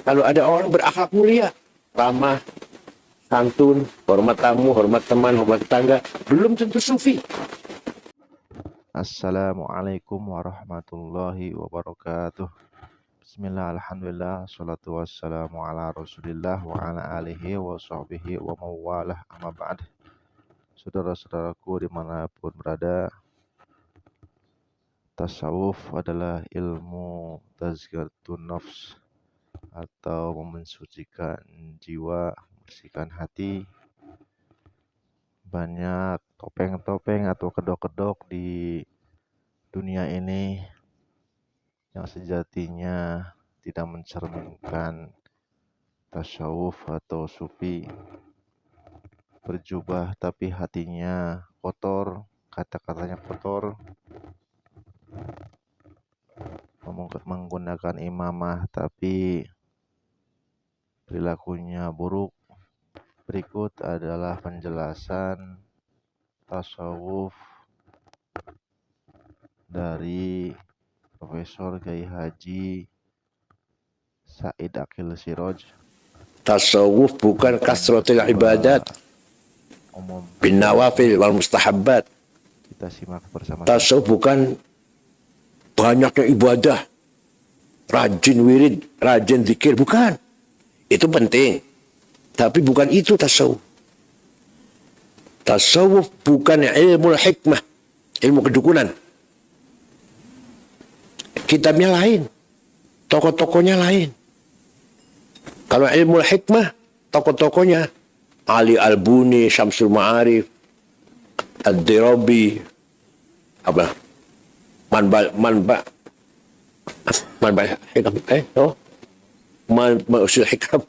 Kalau ada orang berakhlak mulia, ramah, santun, hormat tamu, hormat teman, hormat tetangga, belum tentu sufi. Assalamualaikum warahmatullahi wabarakatuh. Bismillah, alhamdulillah, salatu wassalamu ala rasulillah wa ala alihi wa sahbihi wa mawalah, amma ba'd. Saudara-saudaraku dimanapun berada, tasawuf adalah ilmu tazkiyatun nafs atau mensucikan jiwa, membersihkan hati. Banyak topeng-topeng atau kedok-kedok di dunia ini yang sejatinya tidak mencerminkan tasawuf atau sufi. Berjubah tapi hatinya kotor, kata-katanya kotor, menggunakan imamah tapi perilakunya buruk. Berikut adalah penjelasan tasawuf dari Profesor Kiai Haji Said Aqil Siraj. Tasawuf bukan kasratul ibadat bin nawafil wal mustahabbat. Kita simak bersama. Tasawuf bukan banyaknya ibadah, rajin wirid, rajin zikir, bukan. Itu penting, tapi bukan itu tasawuf. Tasawuf bukan ilmu hikmah, ilmu kedukunan. Kitabnya lain, tokoh-tokohnya lain. Kalau ilmu hikmah, tokoh-tokohnya Ali Al-Buni, Syamsul Ma'arif, Ad-Dirabi, apa? Usul hikam.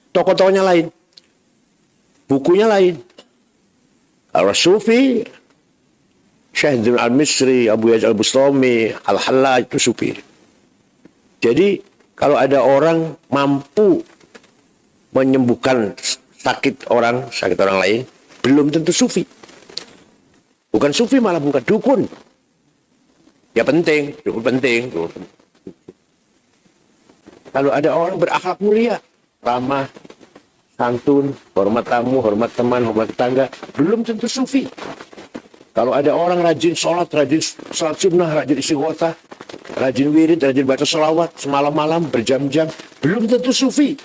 Tokoh-tokohnya lain, bukunya lain. Al-Sufi, Syekh Al-Misri, Abu Yazid Al-Bustami, Al-Hallaj, itu sufi. Jadi kalau ada orang mampu menyembuhkan sakit orang lain, belum tentu sufi. Bukan sufi, malah bukan dukun. Ya penting, dukun penting. Kalau ada orang berakhlak mulia, ramah, santun, hormat tamu, hormat teman, hormat tetangga, belum tentu sufi. Kalau ada orang rajin sholat sunnah, rajin istighotsah, rajin wirid, rajin baca sholawat semalam-malam berjam-jam, belum tentu sufi.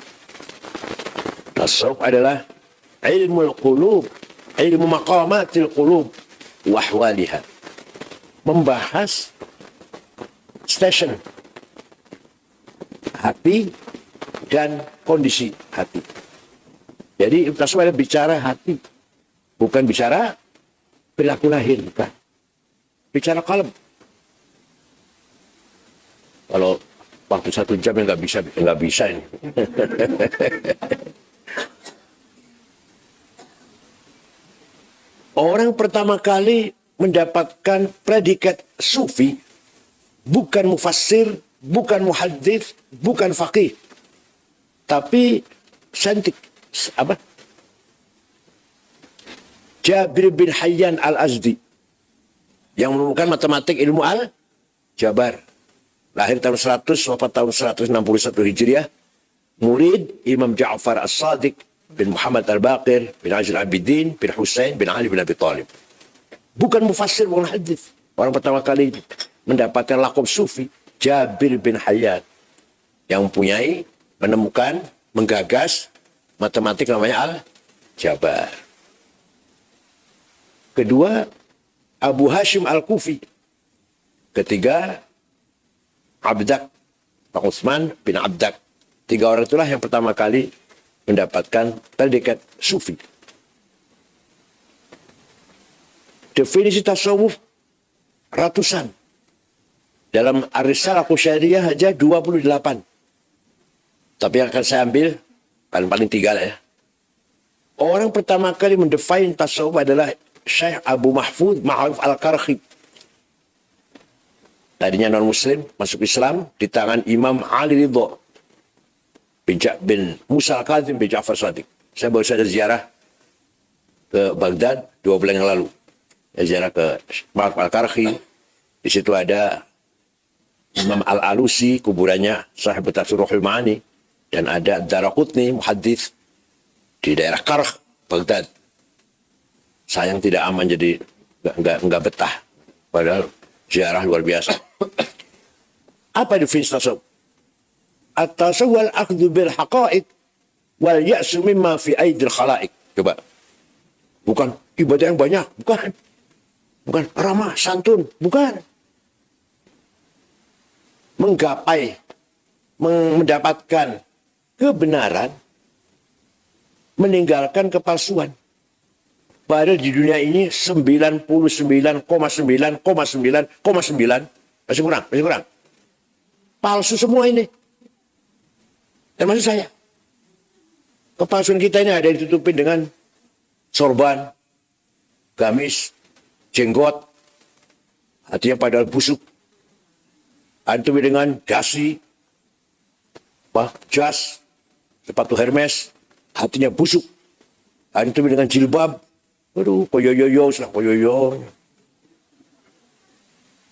Tasawuf adalah ilmu qulub, ilmu maqamatil qulub wa ahwaliha. Membahas station hati dan kondisi hati. Jadi tasawuf adalah bicara hati, bukan bicara perilaku lahir, bukan. Bicara qalb. Kalau waktu 1 jam nggak bisa ini. Orang pertama kali mendapatkan predikat sufi bukan mufassir, bukan muhaddits, bukan faqih, tapi saintik. Apa? Jabir bin Hayyan Al-Azdi yang menemukan matematik ilmu al-jabar. Lahir tahun 100, wafat tahun 161 Hijriah. Murid Imam Ja'far As-Sadiq bin Muhammad Al-Baqir bin Aziz Al-Abidin bin Husain bin Ali bin Abi Thalib. Bukan mufassir, bukan hadis. Orang pertama kali mendapatkan lakop sufi, Jabir bin Hayyan, yang menemukan, menggagas matematik namanya al-jabar. Kedua, Abu Hashim Al-Kufi. Ketiga, Abdak, Pak Utsman bin Abdak. 3 orang itulah yang pertama kali mendapatkan predikat sufi. Definisi tasawuf ratusan. Dalam Ar-Risalah Qusyariyah aja 28. Tapi yang akan saya ambil, paling 3 lah ya. Orang pertama kali mendefine tasawuf adalah Syekh Abu Mahfud Ma'arif Al-Karhi. Tadinya non-muslim, masuk Islam di tangan Imam Ali Ridho bin Musa Al-Kazim bin Ja'far Sadiq. Saya baru saja ziarah ke Baghdad 2 bulan yang lalu. Saya ziarah ke Ma'arif Al-Karhi. Di situ ada Imam Al-Alusi, kuburannya Sahib Tafsir Ruhul Ma'ani. Dan ada Daraqutni, muhadits di daerah Karh, Baghdad. Sayang tidak aman, jadi nggak betah. Padahal ziarah luar biasa. Apa definisi tasawuf? At-tasawwuf al-akhdhu bil haqa'iq wal ya'su mimma fi aidil khala'iq. Coba. Bukan ibadah yang banyak, bukan. Bukan ramah, santun, bukan. Menggapai, mendapatkan kebenaran, meninggalkan kepalsuan. Padahal di dunia ini 99,9,9,9 masih kurang. Palsu semua ini. Termasuk saya. Kepalsuan kita ini ada ditutupin dengan sorban, gamis, jenggot, hatinya padahal busuk. Ada ditutupin dengan dasi, jas, sepatu Hermes, hatinya busuk. Ada ditutupin dengan jilbab. Aduh, koyoyoyo,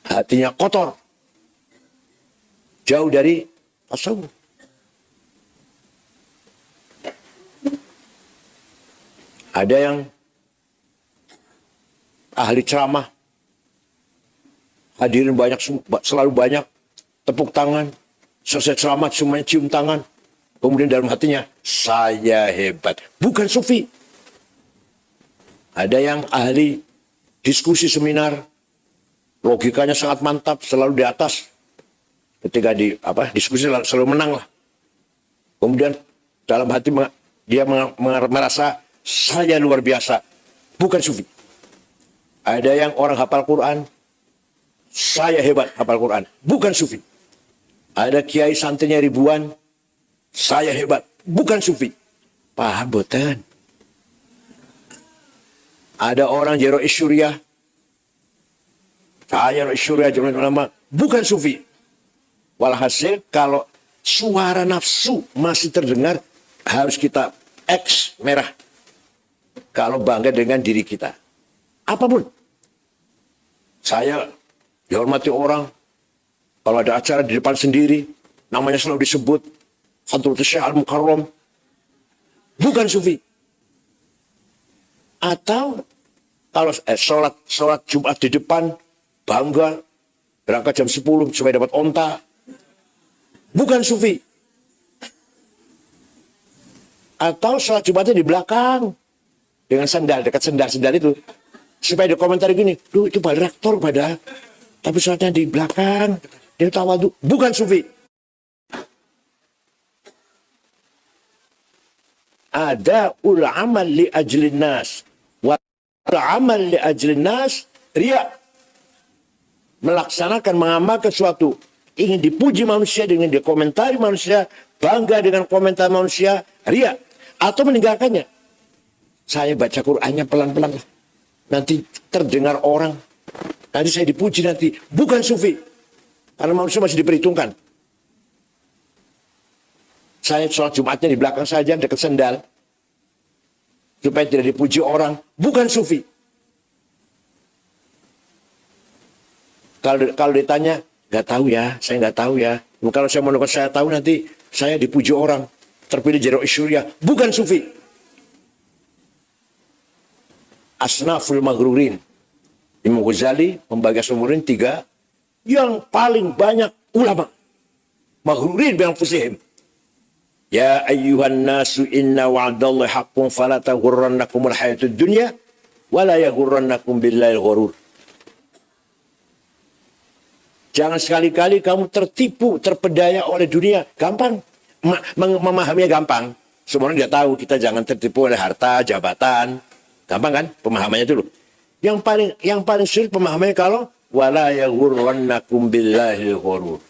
hatinya kotor. Jauh dari tasawuf. Ada yang ahli ceramah, hadirin banyak, selalu banyak, tepuk tangan, selesai ceramah semuanya cium tangan. Kemudian dalam hatinya, saya hebat. Bukan sufi. Ada yang ahli diskusi seminar, logikanya sangat mantap, selalu di atas. Ketika diskusi selalu menang lah. Kemudian dalam hati dia merasa saya luar biasa. Bukan sufi. Ada yang orang hafal Quran, saya hebat hafal Quran. Bukan sufi. Ada kiai santrinya ribuan, saya hebat. Bukan sufi. Paham boten? Ada orang jero isyuriah, saya isyuriah jemaah ulama. Bukan sufi. Walhasil kalau suara nafsu masih terdengar, harus kita X merah. Kalau bangga dengan diri kita. Apapun. Saya dihormati orang. Kalau ada acara di depan sendiri, namanya selalu disebut Hadratus Syekh Al-Mukarram. Bukan sufi. Atau kalau sholat Jumat di depan, bangga, berangkat jam 10 supaya dapat onta. Bukan sufi. Atau sholat Jumatnya di belakang, dengan sandal, dekat sendal itu. Supaya dikomentari gini, duh itu bal rektor pada, tapi sholatnya di belakang, dia tawadu. Bukan sufi. Ada ul-amal li ajlin nas. Amal li ajlin nas, riya. Melaksanakan, mengamalkan sesuatu, ingin dipuji manusia, dengan dikomentari manusia, bangga dengan komentar manusia, riya. Atau meninggalkannya. Saya baca Qur'annya pelan-pelan. Nanti terdengar orang. Nanti saya dipuji nanti. Bukan sufi. Karena manusia masih diperhitungkan. Saya sholat Jumatnya di belakang saja, dekat sendal. Supaya tidak dipuji orang. Bukan sufi. Kalau ditanya, nggak tahu ya, saya nggak tahu ya. Kalau saya menurut saya tahu nanti saya dipuji orang. Terpilih jadi isyuriah. Bukan sufi. Asnaful maghrurin. Imam Ghazali membagi asnaful 3. Yang paling banyak ulama. Maghrurin bi anfusihim. Ya ayyuhan nasu inna wa'dallahi haqqun fala taghurrannakumul hayatud dunya wala yaghurrannakum billahi ghurur. Jangan sekali-kali kamu tertipu, terpedaya oleh dunia. Gampang. Memahaminya gampang. Semuanya dia tahu kita jangan tertipu oleh harta, jabatan. Gampang kan pemahamannya dulu. Yang paling sulit pemahamannya kalau wala yaghurrannakum billahi ghurur.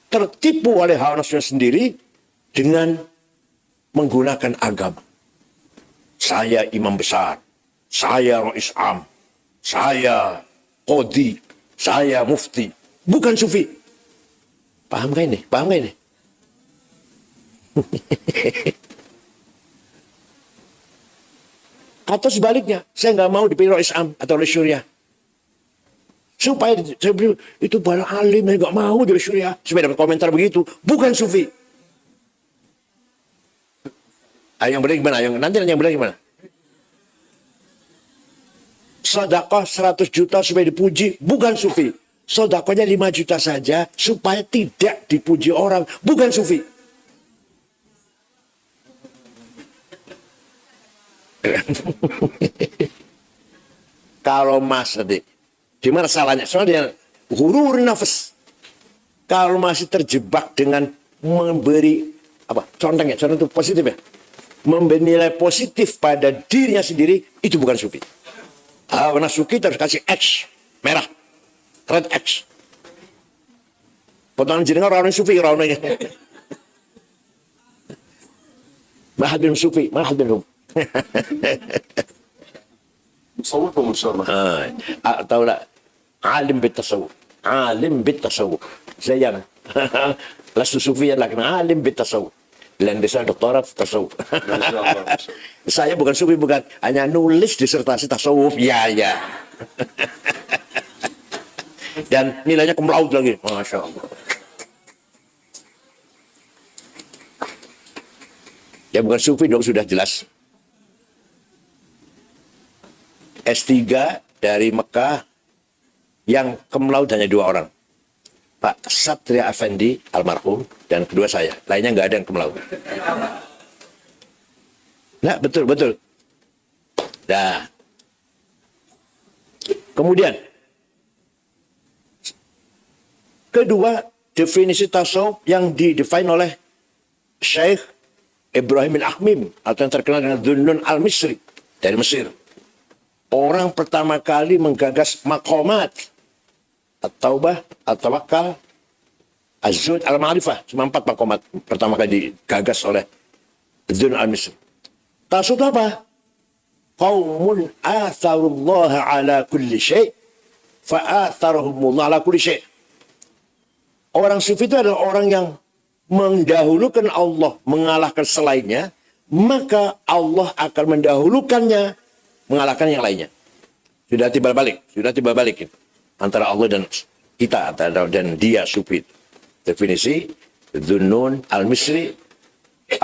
Tertipu oleh hawa nafsu sendiri dengan menggunakan agama. Saya imam besar, saya rais am, saya qadhi, saya mufti. Bukan sufi. Paham gak ini? Paham gak ini? Atau sebaliknya, saya nggak mau dipilih rais am atau rais syuriah. Supaya itu bala alim, nggak mau jadi syuriah. Supaya dapat komentar begitu. Bukan sufi. Yang benar gimana? Nanti yang benar gimana? Sedekah 100 juta supaya dipuji, bukan sufi. Sedekahnya 5 juta saja supaya tidak dipuji orang, bukan sufi. Kalau Mas tadi, gimana salahnya? Soalnya hurur nafas. Kalau masih terjebak dengan memberi apa? Contohnya, contoh itu positif ya. Memberi nilai positif pada dirinya sendiri, itu bukan sufi. Warna suki terus kasih X merah, red X. Potongan jenengan orang sufi orang ini. Mahal bin sufi, mahal bin hum. مصور ومشرح Tahu tak? Alim bitasawuf, alim bitasawuf. Saya jangan. Lastu sufian lagi, alim bitasawuf. Dan desa doktorat tasawuf. Saya bukan sufi, bukan, hanya nulis disertasi tasawuf. Ya, ya. Dan nilainya cum laude lagi. Masya Allah. Ya bukan sufi dong, sudah jelas. S3 dari Mekah yang cum laude hanya 2 orang. Pak Satria Effendi almarhum dan kedua saya. Lainnya nggak ada yang cum laude. Nah, betul, betul. Nah. Kemudian kedua, definisi tasawuf yang didefine oleh Syekh Ibrahim al-Ahmim atau yang terkenal dengan Dhunnun al-Misri dari Mesir. Orang pertama kali menggagas maqamat at-taubah, at-tawakkal, az-zuhd, al-ma'rifah. Cuma 4 maqamat pertama kali digagas oleh Dhunnun al-Misri. Tasawuf apa? Qaumun atharullaha ala kulli syai' fa'atharahumullah ala kulli syai'. Orang sufi itu adalah orang yang mendahulukan Allah, mengalahkan selainnya, maka Allah akan mendahulukannya, mengalahkan yang lainnya. Sudah tiba balik itu. Antara Allah dan kita, dan dia sufi. Definisi Dhunnun al-Misri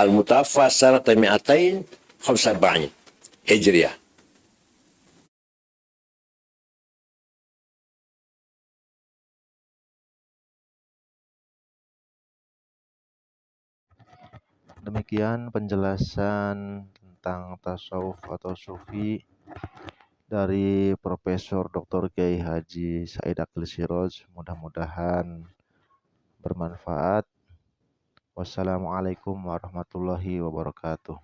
al-Mutafassar Tami'atain Khamsarba'in Hijriah. Demikian penjelasan tentang tasawuf atau sufi dari Profesor Dr. Kiai Haji Said Akil Siroj. Mudah-mudahan bermanfaat. Wassalamualaikum warahmatullahi wabarakatuh.